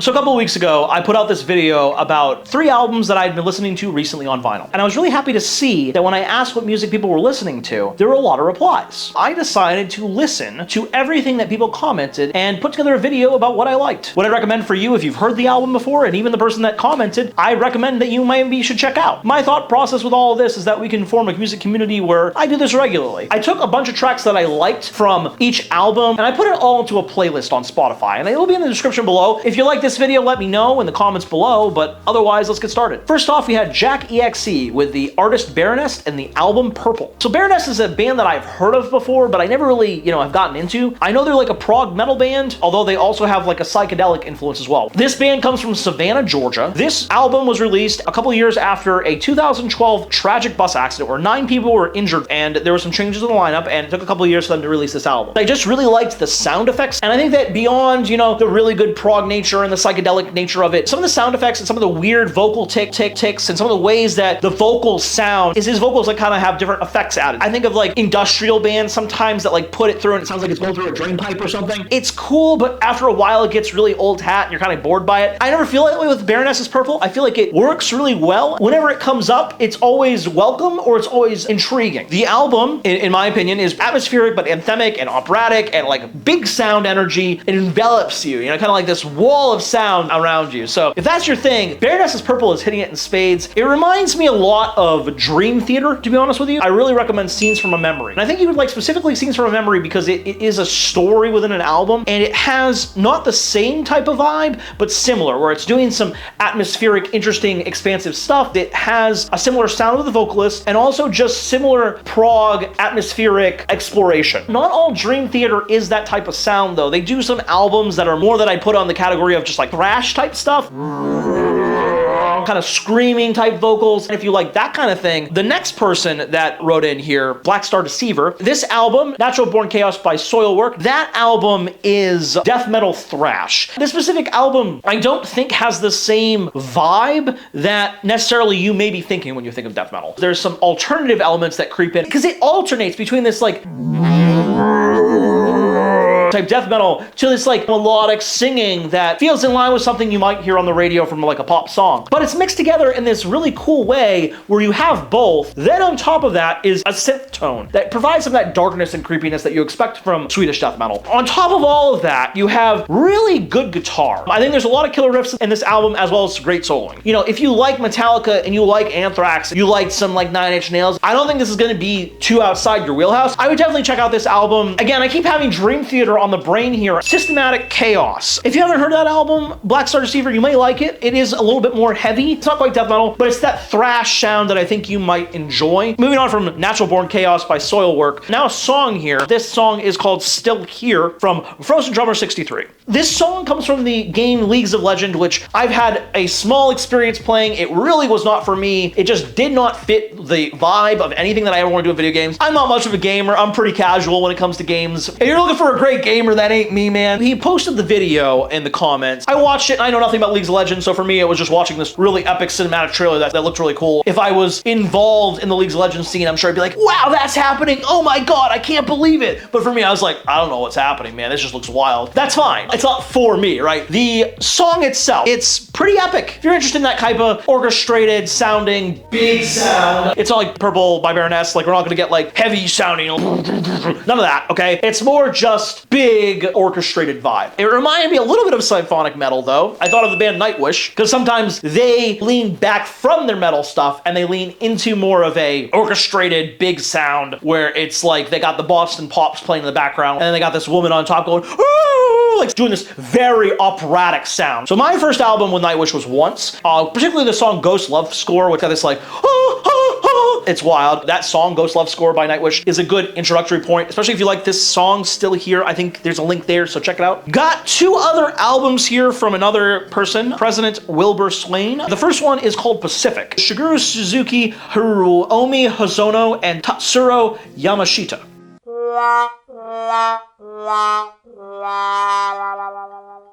So a couple of weeks ago, I put out this video about 3 albums that I'd been listening to recently on vinyl. And I was really happy to see that when I asked what music people were listening to, there were a lot of replies. I decided to listen to everything that people commented and put together a video about what I liked. What I recommend for you if you've heard the album before, and even the person that commented, I recommend that you maybe should check out. My thought process with all of this is that we can form a music community where I do this regularly. I took a bunch of tracks that I liked from each album, and I put it all into a playlist on Spotify, and it will be in the description below. If you like this video, let me know in the comments below, but otherwise, let's get started. First off, we had Jack EXE with the artist Baroness and the album Purple. So Baroness is a band that I've heard of before, but I never really, have gotten into. I know they're like a prog metal band, although they also have like a psychedelic influence as well. This band comes from Savannah, Georgia. This album was released a couple years after a 2012 tragic bus accident where 9 people were injured, and there were some changes in the lineup, and it took a couple of years for them to release this album. I just really liked the sound effects, and I think that beyond, the really good prog nature and the psychedelic nature of it, some of the sound effects and some of the weird vocal ticks and some of the ways that the vocals sound is his vocals kind of have different effects added. I think of like industrial bands sometimes that like put it through and it sounds like it's going through a drain pipe or something. It's cool, but after a while it gets really old hat and you're kind of bored by it. I never feel that way with Baroness's Purple. I feel like it works really well. Whenever it comes up, it's always welcome or it's always intriguing. The album, in my opinion, is atmospheric but anthemic and operatic and like big sound energy. It envelops you, kind of like this wall of sound around you. So if that's your thing, Baroness's Purple is hitting it in spades. It reminds me a lot of Dream Theater, to be honest with you. I really recommend Scenes from a Memory. And I think you would like specifically Scenes from a Memory because it is a story within an album, and it has not the same type of vibe, but similar, where it's doing some atmospheric, interesting, expansive stuff that has a similar sound with the vocalist, and also just similar prog, atmospheric exploration. Not all Dream Theater is that type of sound, though. They do some albums that are more that I put on the category of just like thrash type stuff, kind of screaming type vocals. And if you like that kind of thing, the next person that wrote in here, Blackstardeceiver, this album, Natural Born Chaos by Soilwork, that album is death metal thrash. This specific album, I don't think has the same vibe that necessarily you may be thinking when you think of death metal. There's some alternative elements that creep in because it alternates between this like type death metal to this like melodic singing that feels in line with something you might hear on the radio from like a pop song. But it's mixed together in this really cool way where you have both. Then on top of that is a synth tone that provides some of that darkness and creepiness that you expect from Swedish death metal. On top of all of that, you have really good guitar. I think there's a lot of killer riffs in this album as well as great soloing. If you like Metallica and you like Anthrax, you like some like Nine Inch Nails, I don't think this is going to be too outside your wheelhouse. I would definitely check out this album. Again, I keep having Dream Theater on the brain here. Systematic Chaos. If you haven't heard that album, Blackstardeceiver, you may like it. It is a little bit more heavy. It's not quite death metal, but it's that thrash sound that I think you might enjoy. Moving on from Natural Born Chaos by Soilwork, now a song here. This song is called Still Here from Frozen Drummer 63. This song comes from the game Leagues of Legend, which I've had a small experience playing. It really was not for me. It just did not fit the vibe of anything that I ever want to do in video games. I'm not much of a gamer. I'm pretty casual when it comes to games. If you're looking for a great gamer, that ain't me, man. He posted the video in the comments. I watched it, and I know nothing about Leagues of Legends, so for me, it was just watching this really epic cinematic trailer that looked really cool. If I was involved in the Leagues of Legends scene, I'm sure I'd be like, wow, that's happening. Oh my God, I can't believe it. But for me, I was like, I don't know what's happening, man. This just looks wild. That's fine. It's not for me, right? The song itself, it's pretty epic. If you're interested in that type of orchestrated sounding, big sound, it's not like Purple by Baroness. Like, we're not gonna get like heavy sounding, none of that, okay? It's more just big orchestrated vibe. It reminded me a little bit of symphonic metal, though. I thought of the band Nightwish, because sometimes they lean back from their metal stuff and they lean into more of a orchestrated big sound where it's like they got the Boston Pops playing in the background and then they got this woman on top going, "Ooh," like doing this very operatic sound. So my first album with Nightwish was Once, particularly the song Ghost Love Score, which got this like, it's wild. That song, Ghost Love Score by Nightwish, is a good introductory point, especially if you like this song Still Here. I think there's a link there, so check it out. Got 2 other albums here from another person, President Wilbur Swain. The first one is called Pacific. Shigeru Suzuki, Hiromi Hosono, and Tatsuro Yamashita.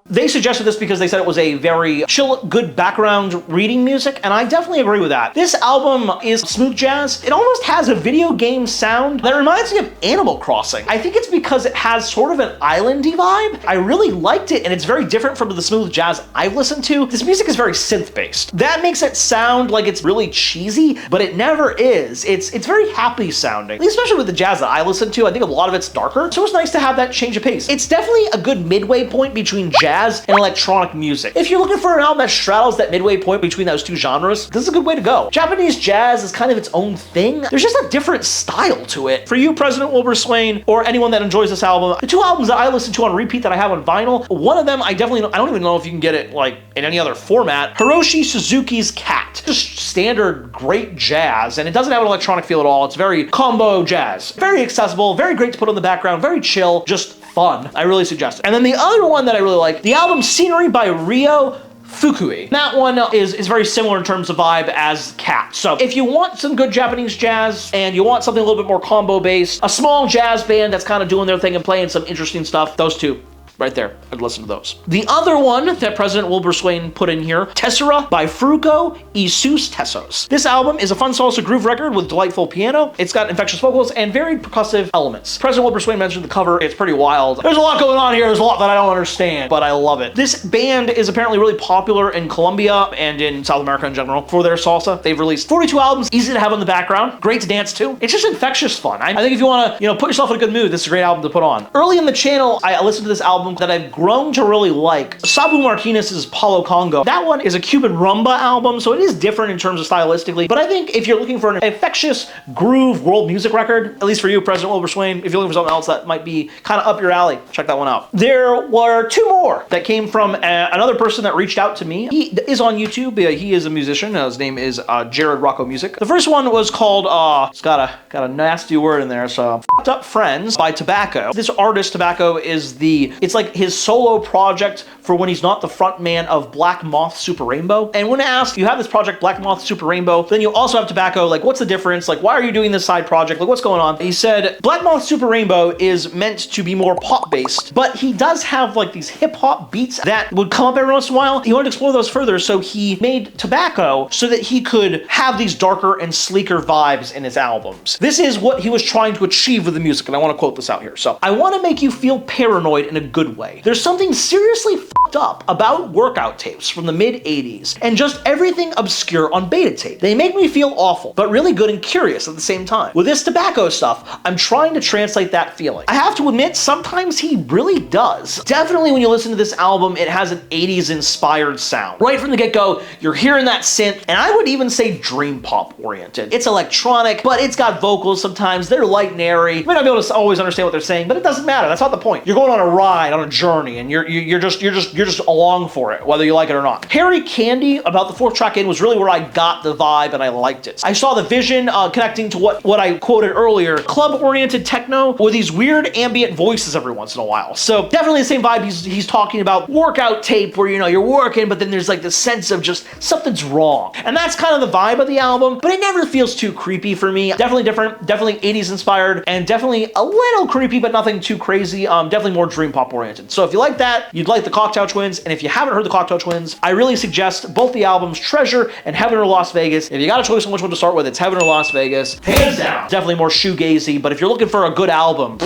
They suggested this because they said it was a very chill, good background reading music, and I definitely agree with that. This album is smooth jazz. It almost has a video game sound that reminds me of Animal Crossing. I think it's because it has sort of an islandy vibe. I really liked it, and it's very different from the smooth jazz I've listened to. This music is very synth-based. That makes it sound like it's really cheesy, but it never is. It's very happy sounding, especially with the jazz that I listen to. I think a lot of it's darker, so it's nice to have that change of pace. It's definitely a good midway point between jazz and electronic music. If you're looking for an album that straddles that midway point between those two genres, this is a good way to go. Japanese jazz is kind of its own thing. There's just a different style to it. For you, President Wilbur Swain, or anyone that enjoys this album, the two albums that I listen to on repeat that I have on vinyl, one of them I don't even know if you can get it like in any other format, Hiroshi Suzuki's Cat. Just standard great jazz, and it doesn't have an electronic feel at all. It's very combo jazz. Very accessible, very great to put on the background, very chill, just fun. I really suggest it. And then the other one that I really like, the album Scenery by Ryo Fukui. That one is very similar in terms of vibe as Cat. So if you want some good Japanese jazz and you want something a little bit more combo based, a small jazz band that's kind of doing their thing and playing some interesting stuff, those two right there, I'd listen to those. The other one that President Wilbur Swain put in here, Tesura by Fruko y sus Tesos. This album is a fun salsa groove record with delightful piano. It's got infectious vocals and varied percussive elements. President Wilbur Swain mentioned the cover. It's pretty wild. There's a lot going on here. There's a lot that I don't understand, but I love it. This band is apparently really popular in Colombia and in South America in general for their salsa. They've released 42 albums, easy to have in the background, great to dance to. It's just infectious fun. I think if you want to, put yourself in a good mood, this is a great album to put on. Early in the channel, I listened to this album that I've grown to really like, Sabu Martinez's Palo Congo. That one is a Cuban rumba album, so it is different in terms of stylistically, but I think if you're looking for an infectious groove world music record, at least for you, President Wilbur Swain, if you're looking for something else that might be kind of up your alley, check that one out. There were two more that came from another person that reached out to me. He is on YouTube. He is a musician. His name is Jared Rocco Music. The first one was called, it's got a nasty word in there, so F***ed Up Friends by Tobacco. This artist, Tobacco, it's like his solo project for when he's not the front man of Black Moth Super Rainbow. And when asked, you have this project Black Moth Super Rainbow, then you also have Tobacco, like what's the difference? Like why are you doing this side project? Like what's going on? He said Black Moth Super Rainbow is meant to be more pop based, but he does have like these hip hop beats that would come up every once in a while. He wanted to explore those further, so he made Tobacco so that he could have these darker and sleeker vibes in his albums. This is what he was trying to achieve with the music, and I want to quote this out here. So, I want to make you feel paranoid in a good way. There's something seriously f***ed up about workout tapes from the mid-80s and just everything obscure on beta tape. They make me feel awful, but really good and curious at the same time. With this Tobacco stuff, I'm trying to translate that feeling. I have to admit, sometimes he really does. Definitely when you listen to this album, it has an 80s inspired sound. Right from the get-go, you're hearing that synth, and I would even say dream pop oriented. It's electronic, but it's got vocals sometimes. They're light and airy. You may not be able to always understand what they're saying, but it doesn't matter. That's not the point. You're going on a ride, on a journey, and you're just along for it, whether you like it or not. Harry Candy, about the fourth track in, was really where I got the vibe and I liked it. I saw the vision connecting to what I quoted earlier, club-oriented techno with these weird ambient voices every once in a while. So definitely the same vibe he's talking about. Workout tape where, you're working, but then there's like this sense of just something's wrong. And that's kind of the vibe of the album, but it never feels too creepy for me. Definitely different, definitely 80s inspired, and definitely a little creepy, but nothing too crazy. Definitely more dream pop oriented. So if you like that, you'd like the Cocteau Twins, and if you haven't heard the Cocteau Twins, I really suggest both the albums Treasure and Heaven or Las Vegas. If you got a choice on which one to start with, it's Heaven or Las Vegas. Hands down. Definitely more shoegazy, but if you're looking for a good album,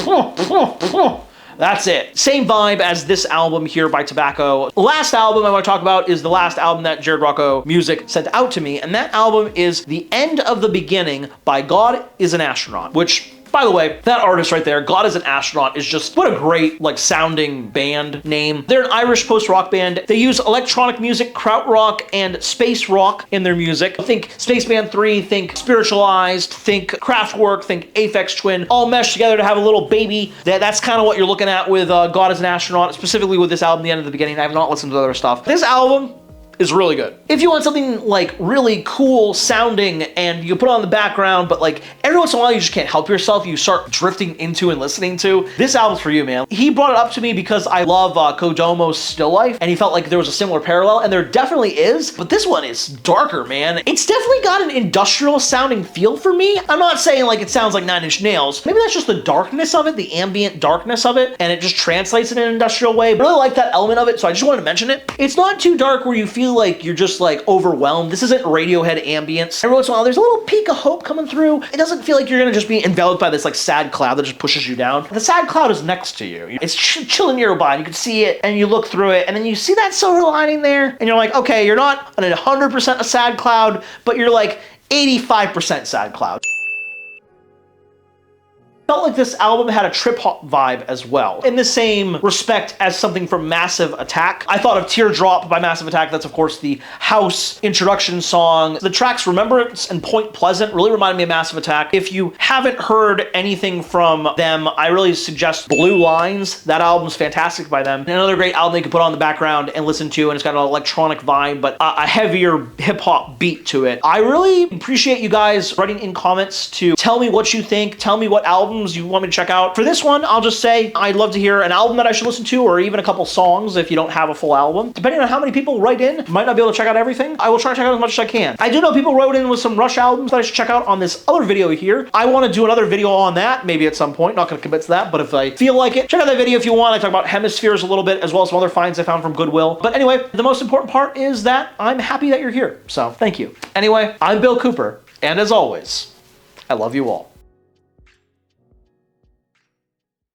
that's it. Same vibe as this album here by Tobacco. The last album I want to talk about is the last album that Jared Rocco Music sent out to me, and that album is The End of the Beginning by God is an Astronaut, which, by the way, that artist right there, God is an Astronaut, is just, what a great, sounding band name. They're an Irish post-rock band. They use electronic music, krautrock, and space rock in their music. Think Spaceman 3, think Spiritualized, think Kraftwerk, think Aphex Twin, all meshed together to have a little baby. That's kind of what you're looking at with God is an Astronaut, specifically with this album, The End of the Beginning. I have not listened to other stuff. This album is really good. If you want something like really cool sounding and you put it on the background, but like every once in a while you just can't help yourself, you start drifting into and listening to, this album's for you, man. He brought it up to me because I love Kodomo's Still Life, and he felt like there was a similar parallel, and there definitely is, but this one is darker, man. It's definitely got an industrial sounding feel for me. I'm not saying like it sounds like Nine Inch Nails. Maybe that's just the darkness of it, the ambient darkness of it, and it just translates in an industrial way. But I really like that element of it, so I just wanted to mention it. It's not too dark where you feel like you're just like overwhelmed. This isn't Radiohead ambience. Every once in a while, there's a little peak of hope coming through. It doesn't feel like you're gonna just be enveloped by this like sad cloud that just pushes you down. The sad cloud is next to you. It's chilling nearby, and you can see it, and you look through it, and then you see that silver lining there, and you're like, okay, you're not 100% a sad cloud, but you're like 85% sad cloud. Felt like this album had a trip-hop vibe as well, in the same respect as something from Massive Attack. I thought of Teardrop by Massive Attack. That's, of course, the house introduction song. The tracks Remembrance and Point Pleasant really reminded me of Massive Attack. If you haven't heard anything from them, I really suggest Blue Lines. That album's fantastic by them. And another great album you can put on the background and listen to, and it's got an electronic vibe, but a heavier hip-hop beat to it. I really appreciate you guys writing in comments to tell me what you think, tell me what albums you want me to check out. For this one, I'll just say I'd love to hear an album that I should listen to, or even a couple songs if you don't have a full album. Depending on how many people write in, might not be able to check out everything. I will try to check out as much as I can. I do know people wrote in with some Rush albums that I should check out on this other video here. I want to do another video on that, maybe at some point. Not going to commit to that, but if I feel like it, check out that video if you want. I talk about Hemispheres a little bit, as well as some other finds I found from Goodwill. But anyway, the most important part is that I'm happy that you're here. So thank you. Anyway, I'm Bill Cooper, and as always, I love you all.